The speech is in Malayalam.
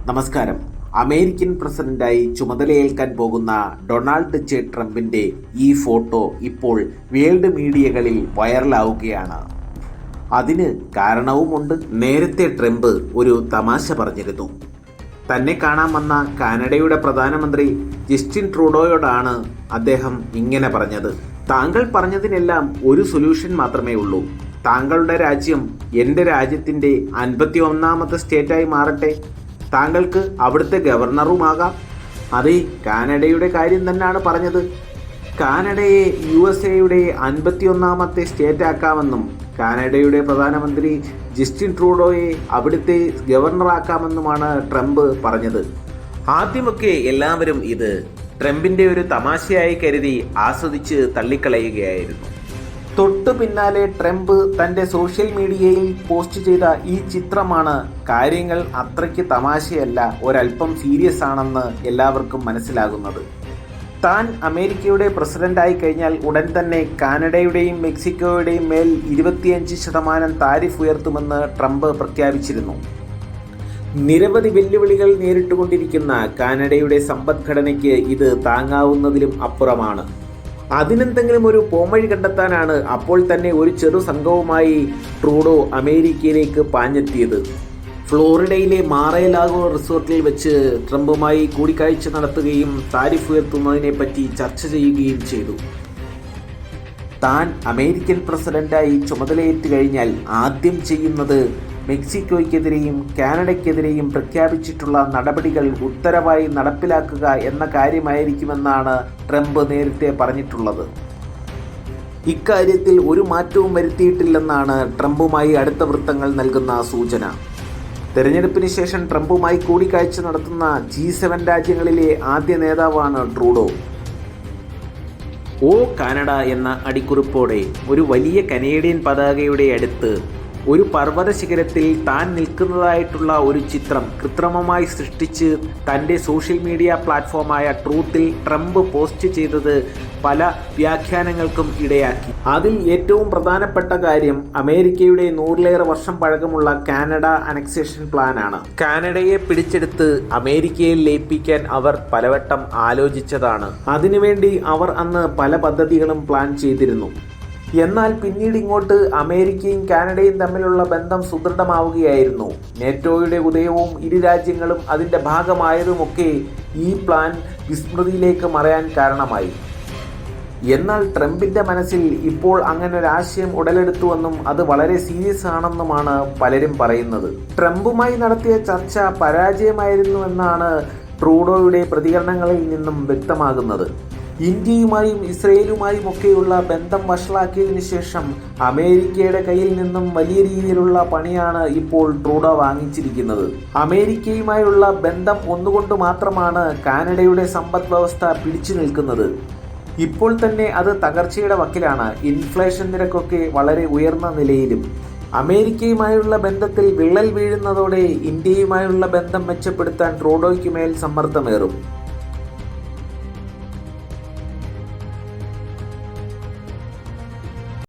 നമസ്കാരം. അമേരിക്കൻ പ്രസിഡന്റായി ചുമതലയേൽക്കാൻ പോകുന്ന ഡൊണാൾഡ് ജെ ട്രംപിന്റെ ഈ ഫോട്ടോ ഇപ്പോൾ വേൾഡ് മീഡിയകളിൽ വൈറലാവുകയാണ്. അതിന് കാരണവുമുണ്ട്. നേരത്തെ ട്രംപ് ഒരു തമാശ പറഞ്ഞിരുന്നു. തന്നെ കാണാൻ വന്ന കാനഡയുടെ പ്രധാനമന്ത്രി ജസ്റ്റിൻ ട്രൂഡോയോടാണ് അദ്ദേഹം ഇങ്ങനെ പറഞ്ഞത്: താങ്കൾ പറഞ്ഞതിനെല്ലാം ഒരു സൊല്യൂഷൻ മാത്രമേ ഉള്ളൂ. താങ്കളുടെ രാജ്യം എൻ്റെ രാജ്യത്തിൻ്റെ 51ാമത്തെ സ്റ്റേറ്റായി മാറട്ടെ. താങ്കൾക്ക് അവിടുത്തെ ഗവർണറുമാകാം. അതെ, കാനഡയുടെ കാര്യം തന്നെയാണ് പറഞ്ഞത്. കാനഡയെ USA-യുടെ 51ാമത്തെ സ്റ്റേറ്റ് ആക്കാമെന്നും കാനഡയുടെ പ്രധാനമന്ത്രി ജസ്റ്റിൻ ട്രൂഡോയെ അവിടുത്തെ ഗവർണറാക്കാമെന്നുമാണ് ട്രംപ് പറഞ്ഞത്. ആദ്യമൊക്കെ എല്ലാവരും ഇത് ട്രംപിൻ്റെ ഒരു തമാശയായി കരുതി ആസ്വദിച്ച് തള്ളിക്കളയുകയായിരുന്നു. തൊട്ടു പിന്നാലെ ട്രംപ് തൻ്റെ സോഷ്യൽ മീഡിയയിൽ പോസ്റ്റ് ചെയ്ത ഈ ചിത്രമാണ് കാര്യങ്ങൾ അത്രയ്ക്ക് തമാശയല്ല, ഒരല്പം സീരിയസ് ആണെന്ന് എല്ലാവർക്കും മനസ്സിലാകുന്നത്. താൻ അമേരിക്കയുടെ പ്രസിഡന്റായി കഴിഞ്ഞാൽ ഉടൻ തന്നെ കാനഡയുടെയും മെക്സിക്കോയുടെയും മേൽ 25% താരിഫ് ഉയർത്തുമെന്ന് ട്രംപ് പ്രഖ്യാപിച്ചിരുന്നു. നിരവധി വെല്ലുവിളികൾ നേരിട്ടുകൊണ്ടിരിക്കുന്ന കാനഡയുടെ സമ്പദ്ഘടനയ്ക്ക് ഇത് താങ്ങാവുന്നതിലും അപ്പുറമാണ്. അതിനെന്തെങ്കിലും ഒരു പോംവഴി കണ്ടെത്താനാണ് അപ്പോൾ തന്നെ ഒരു ചെറു സംഘവുമായി ട്രൂഡോ അമേരിക്കയിലേക്ക് പാഞ്ഞെത്തിയത്. ഫ്ലോറിഡയിലെ മാറ-എ-ലാഗോ റിസോർട്ടിൽ വെച്ച് ട്രംപുമായി കൂടിക്കാഴ്ച നടത്തുകയും താരിഫ് ഉയർത്തുന്നതിനെ പറ്റി ചർച്ച ചെയ്യുകയും ചെയ്തു. താൻ അമേരിക്കൻ പ്രസിഡന്റായി ചുമതലയേറ്റ് കഴിഞ്ഞാൽ ആദ്യം ചെയ്യുന്നത് മെക്സിക്കോയ്ക്കെതിരെയും കാനഡയ്ക്കെതിരെയും പ്രഖ്യാപിച്ചിട്ടുള്ള നടപടികൾ ഉത്തരവായി നടപ്പിലാക്കുക എന്ന കാര്യമായിരിക്കുമെന്നാണ് ട്രംപ് നേരത്തെ പറഞ്ഞിട്ടുള്ളത്. ഇക്കാര്യത്തിൽ ഒരു മാറ്റവും വരുത്തിയിട്ടില്ലെന്നാണ് ട്രംപുമായി അടുത്ത വൃത്തങ്ങൾ നൽകുന്ന സൂചന. തെരഞ്ഞെടുപ്പിന് ശേഷം ട്രംപുമായി കൂടിക്കാഴ്ച നടത്തുന്ന G7 രാജ്യങ്ങളിലെ ആദ്യ നേതാവാണ് ട്രൂഡോ. ഓ കാനഡ എന്ന അടിക്കുറിപ്പോടെ ഒരു വലിയ കനേഡിയൻ പതാകയുടെ അടുത്ത് ഒരു പർവ്വത ശിഖരത്തിൽ താൻ നിൽക്കുന്നതായിട്ടുള്ള ഒരു ചിത്രം കൃത്രിമമായി സൃഷ്ടിച്ച് തൻ്റെ സോഷ്യൽ മീഡിയ പ്ലാറ്റ്ഫോമായ ട്രൂത്തിൽ ട്രംപ് പോസ്റ്റ് ചെയ്തത് പല വ്യാഖ്യാനങ്ങൾക്കും ഇടയാക്കി. അതിൽ ഏറ്റവും പ്രധാനപ്പെട്ട കാര്യം അമേരിക്കയുടെ 100-ലേറെ വർഷം പഴക്കമുള്ള കാനഡ അനക്സേഷൻ പ്ലാനാണ്. കാനഡയെ പിടിച്ചെടുത്ത് അമേരിക്കയിൽ ലയിപ്പിക്കാൻ അവർ പലവട്ടം ആലോചിച്ചതാണ്. അതിനുവേണ്ടി അവർ അന്ന് പല പദ്ധതികളും പ്ലാൻ ചെയ്തിരുന്നു. എന്നാൽ പിന്നീട് ഇങ്ങോട്ട് അമേരിക്കയും കാനഡയും തമ്മിലുള്ള ബന്ധം സുദൃഢമാവുകയായിരുന്നു. നേറ്റോയുടെ ഉദയവും ഇരു രാജ്യങ്ങളും അതിൻ്റെ ഭാഗമായതുമൊക്കെ ഈ പ്ലാൻ വിസ്മൃതിയിലേക്ക് മറയാൻ കാരണമായി. എന്നാൽ ട്രംപിൻ്റെ മനസ്സിൽ ഇപ്പോൾ അങ്ങനെ ഒരാശയം ഉടലെടുത്തുവെന്നും അത് വളരെ സീരിയസ് ആണെന്നുമാണ് പലരും പറയുന്നത്. ട്രംപുമായി നടത്തിയ ചർച്ച പരാജയമായിരുന്നുവെന്നാണ് ട്രൂഡോയുടെ പ്രതികരണങ്ങളിൽ നിന്നും വ്യക്തമാകുന്നത്. ഇന്ത്യയുമായും ഇസ്രയേലുമായും ഒക്കെയുള്ള ബന്ധം വഷളാക്കിയതിനു ശേഷം അമേരിക്കയുടെ കയ്യിൽ നിന്നും വലിയ രീതിയിലുള്ള പണിയാണ് ഇപ്പോൾ ട്രൂഡോ വാങ്ങിച്ചിരിക്കുന്നത്. അമേരിക്കയുമായുള്ള ബന്ധം ഒന്നുകൊണ്ട് മാത്രമാണ് കാനഡയുടെ സമ്പദ് വ്യവസ്ഥ പിടിച്ചു നിൽക്കുന്നത്. ഇപ്പോൾ തന്നെ അത് തകർച്ചയുടെ വക്കിലാണ്. ഇൻഫ്ലേഷൻ നിരക്കൊക്കെ വളരെ ഉയർന്ന നിലയിലും. അമേരിക്കയുമായുള്ള ബന്ധത്തിൽ വിള്ളൽ വീഴുന്നതോടെ ഇന്ത്യയുമായുള്ള ബന്ധം മെച്ചപ്പെടുത്താൻ ട്രൂഡോയ്ക്ക് മേൽ സമ്മർദ്ദമേറും.